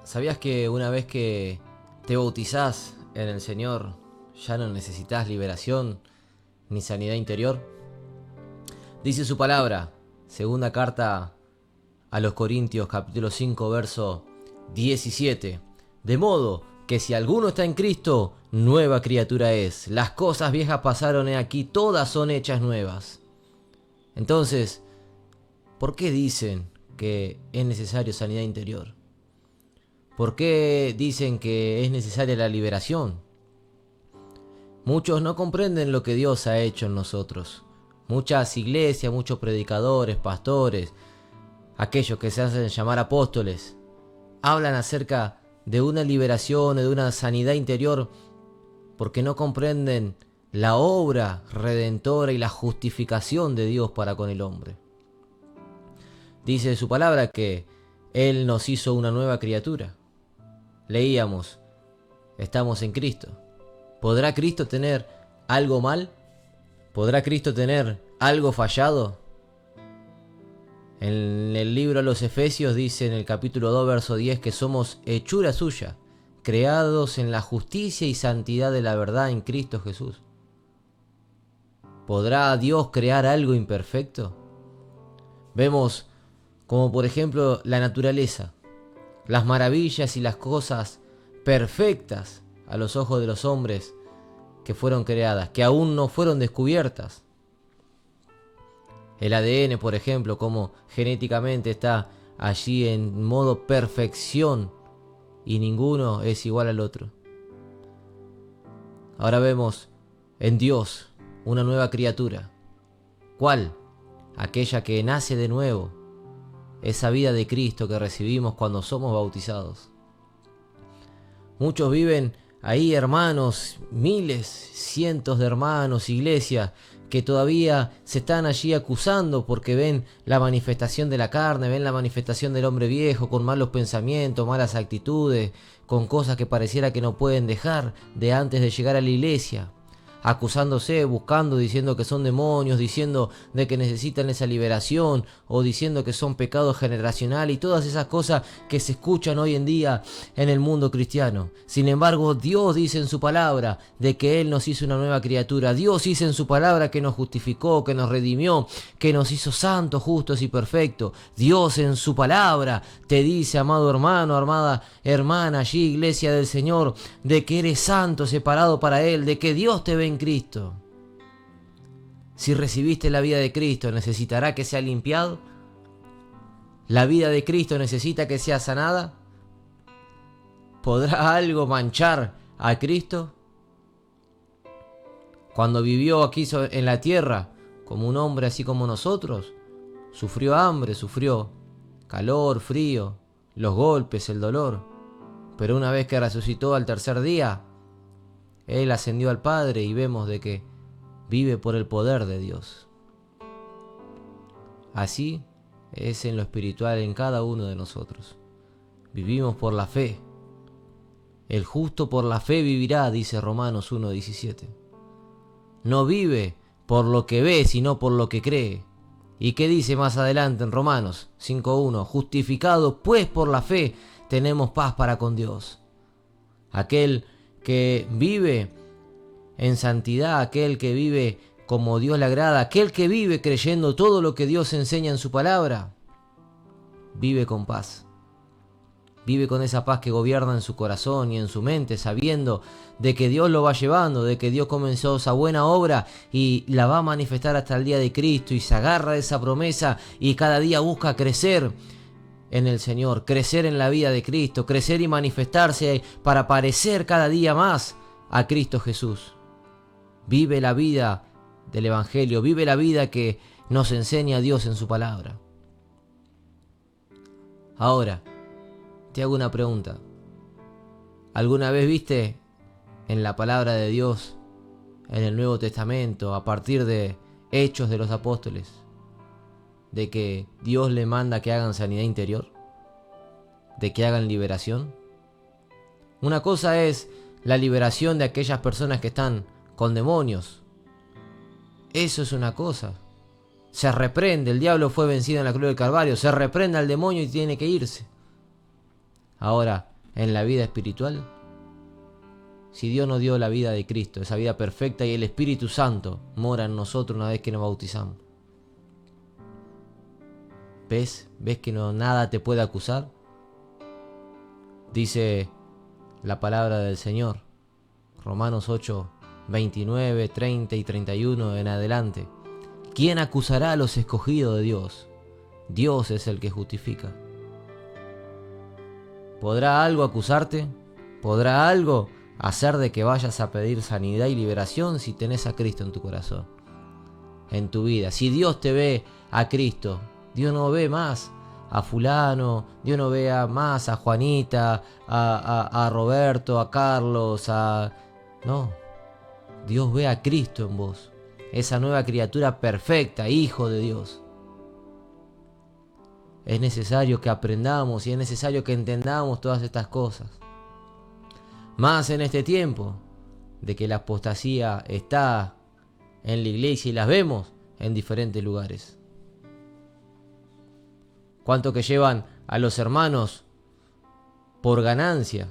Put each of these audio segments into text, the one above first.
¿Sabías que una vez que te bautizás en el Señor, ya no necesitas liberación ni sanidad interior? Dice su palabra, segunda carta a los Corintios, capítulo 5, verso 17. De modo que si alguno está en Cristo, nueva criatura es. Las cosas viejas pasaron, he aquí, todas son hechas nuevas. Entonces, ¿por qué dicen que es necesario sanidad interior? ¿Por qué dicen que es necesaria la liberación? Muchos no comprenden lo que Dios ha hecho en nosotros. Muchas iglesias, muchos predicadores, pastores, aquellos que se hacen llamar apóstoles, hablan acerca de una liberación o de una sanidad interior porque no comprenden la obra redentora y la justificación de Dios para con el hombre. Dice su palabra que Él nos hizo una nueva criatura. Leíamos, estamos en Cristo. ¿Podrá Cristo tener algo mal? ¿Podrá Cristo tener algo fallado? En el libro a los Efesios dice en el capítulo 2, verso 10 que somos hechura suya, creados en la justicia y santidad de la verdad en Cristo Jesús. ¿Podrá Dios crear algo imperfecto? Vemos como por ejemplo la naturaleza, las maravillas y las cosas perfectas a los ojos de los hombres que fueron creadas, que aún no fueron descubiertas. El ADN, por ejemplo, como genéticamente está allí en modo perfección y ninguno es igual al otro. Ahora vemos en Dios una nueva criatura. ¿Cuál? Aquella que nace de nuevo. Esa vida de Cristo que recibimos cuando somos bautizados. Muchos viven ahí, hermanos, miles, cientos de hermanos, iglesias, que todavía se están allí acusando porque ven la manifestación de la carne, ven la manifestación del hombre viejo con malos pensamientos, malas actitudes, con cosas que pareciera que no pueden dejar de antes de llegar a la iglesia. Acusándose, buscando, diciendo que son demonios, diciendo de que necesitan esa liberación o diciendo que son pecados generacionales y todas esas cosas que se escuchan hoy en día en el mundo cristiano. Sin embargo, Dios dice en su palabra de que Él nos hizo una nueva criatura. Dios dice en su palabra que nos justificó, que nos redimió, que nos hizo santos, justos y perfectos. Dios en su palabra te dice, amado hermano, amada hermana, allí iglesia del Señor, de que eres santo, separado para Él, de que Dios te ve en Cristo. Si recibiste la vida de Cristo, ¿necesitará que sea limpiado? ¿La vida de Cristo necesita que sea sanada? ¿Podrá algo manchar a Cristo? Cuando vivió aquí en la tierra, como un hombre así como nosotros, sufrió hambre, sufrió calor, frío, los golpes, el dolor. Pero una vez que resucitó al tercer día, Él ascendió al Padre y vemos de que vive por el poder de Dios. Así es en lo espiritual en cada uno de nosotros. Vivimos por la fe. El justo por la fe vivirá, dice Romanos 1:17. No vive por lo que ve, sino por lo que cree. ¿Y qué dice más adelante en Romanos 5:1? Justificado pues por la fe, tenemos paz para con Dios. Aquel que vive en santidad, aquel que vive como Dios le agrada, aquel que vive creyendo todo lo que Dios enseña en su palabra, vive con paz. Vive con esa paz que gobierna en su corazón y en su mente, sabiendo de que Dios lo va llevando, de que Dios comenzó esa buena obra y la va a manifestar hasta el día de Cristo, y se agarra de esa promesa y cada día busca crecer en el Señor, crecer en la vida de Cristo, crecer y manifestarse para parecer cada día más a Cristo Jesús. Vive la vida del Evangelio, vive la vida que nos enseña Dios en su palabra. Ahora, te hago una pregunta. ¿Alguna vez viste en la palabra de Dios, en el Nuevo Testamento, a partir de Hechos de los Apóstoles, de que Dios le manda que hagan sanidad interior? ¿De que hagan liberación? Una cosa es la liberación de aquellas personas que están con demonios. Eso es una cosa. Se reprende, el diablo fue vencido en la cruz del Calvario, se reprende al demonio y tiene que irse. Ahora, en la vida espiritual? Si Dios nos dio la vida de Cristo, esa vida perfecta, y el Espíritu Santo mora en nosotros una vez que nos bautizamos. ¿Ves? ¿Ves que nada te puede acusar? Dice la palabra del Señor, Romanos 8, 29, 30 y 31 en adelante. ¿Quién acusará a los escogidos de Dios? Dios es el que justifica. ¿Podrá algo acusarte? ¿Podrá algo hacer de que vayas a pedir sanidad y liberación si tenés a Cristo en tu corazón, en tu vida? Si Dios te ve a Cristo, Dios no ve más a fulano, Dios no ve más a Juanita, a Roberto, a Carlos, No, Dios ve a Cristo en vos, esa nueva criatura perfecta, hijo de Dios. Es necesario que aprendamos y es necesario que entendamos todas estas cosas. Más en este tiempo de que la apostasía está en la iglesia y las vemos en diferentes lugares. Cuánto que llevan a los hermanos por ganancia.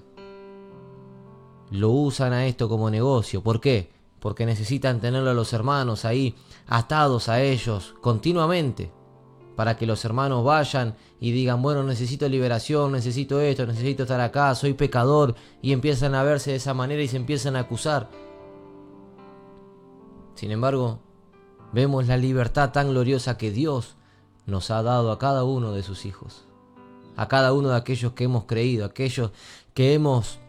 Lo usan a esto como negocio. ¿Por qué? Porque necesitan tenerlo a los hermanos ahí atados a ellos continuamente, para que los hermanos vayan y digan, bueno, necesito liberación, necesito esto, necesito estar acá, soy pecador, y empiezan a verse de esa manera y se empiezan a acusar. Sin embargo, vemos la libertad tan gloriosa que Dios nos ha dado a cada uno de sus hijos, a cada uno de aquellos que hemos creído, aquellos que hemos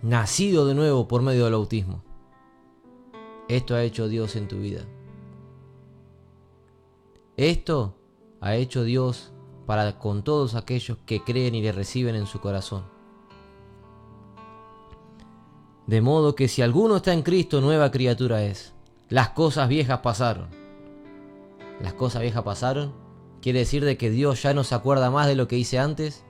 nacido de nuevo por medio del bautismo. Esto ha hecho Dios en tu vida. Esto ha hecho Dios para con todos aquellos que creen y le reciben en su corazón. De modo que si alguno está en Cristo, nueva criatura es. Las cosas viejas pasaron. Las cosas viejas pasaron. Quiere decir de que Dios ya no se acuerda más de lo que hice antes.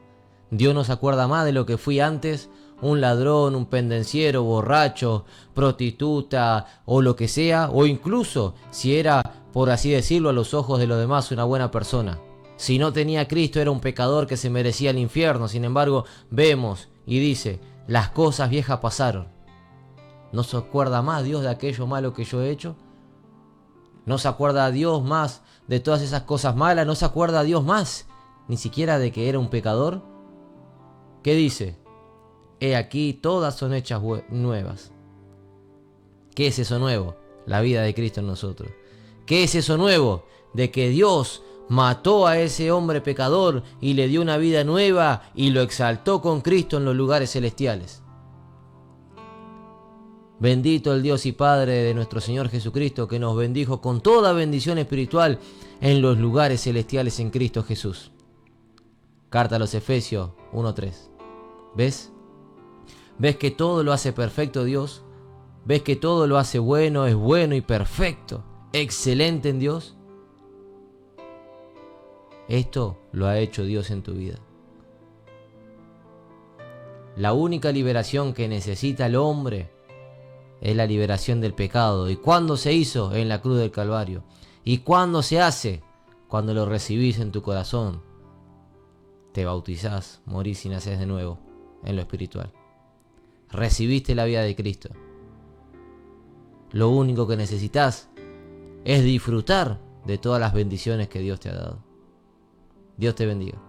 Dios no se acuerda más de lo que fui antes. Un ladrón, un pendenciero, borracho, prostituta o lo que sea. O incluso si era, por así decirlo, a los ojos de los demás una buena persona. Si no tenía a Cristo era un pecador que se merecía el infierno. Sin embargo, vemos y dice, las cosas viejas pasaron. ¿No se acuerda más Dios de aquello malo que yo he hecho? ¿No se acuerda a Dios más de todas esas cosas malas? ¿No se acuerda a Dios más ni siquiera de que era un pecador? ¿Qué dice? He aquí, todas son hechas nuevas. ¿Qué es eso nuevo? La vida de Cristo en nosotros. ¿Qué es eso nuevo? De que Dios mató a ese hombre pecador y le dio una vida nueva y lo exaltó con Cristo en los lugares celestiales. Bendito el Dios y Padre de nuestro Señor Jesucristo, que nos bendijo con toda bendición espiritual en los lugares celestiales en Cristo Jesús. Carta a los Efesios 1:3. ¿Ves? ¿Ves que todo lo hace perfecto Dios? ¿Ves que todo lo hace bueno, es bueno y perfecto, excelente en Dios? Esto lo ha hecho Dios en tu vida. La única liberación que necesita el hombre es la liberación del pecado. ¿Y cuándo se hizo? En la cruz del Calvario. ¿Y cuándo se hace? Cuando lo recibís en tu corazón. Te bautizás, morís y nacés de nuevo en lo espiritual. Recibiste la vida de Cristo. Lo único que necesitas es disfrutar de todas las bendiciones que Dios te ha dado. Dios te bendiga.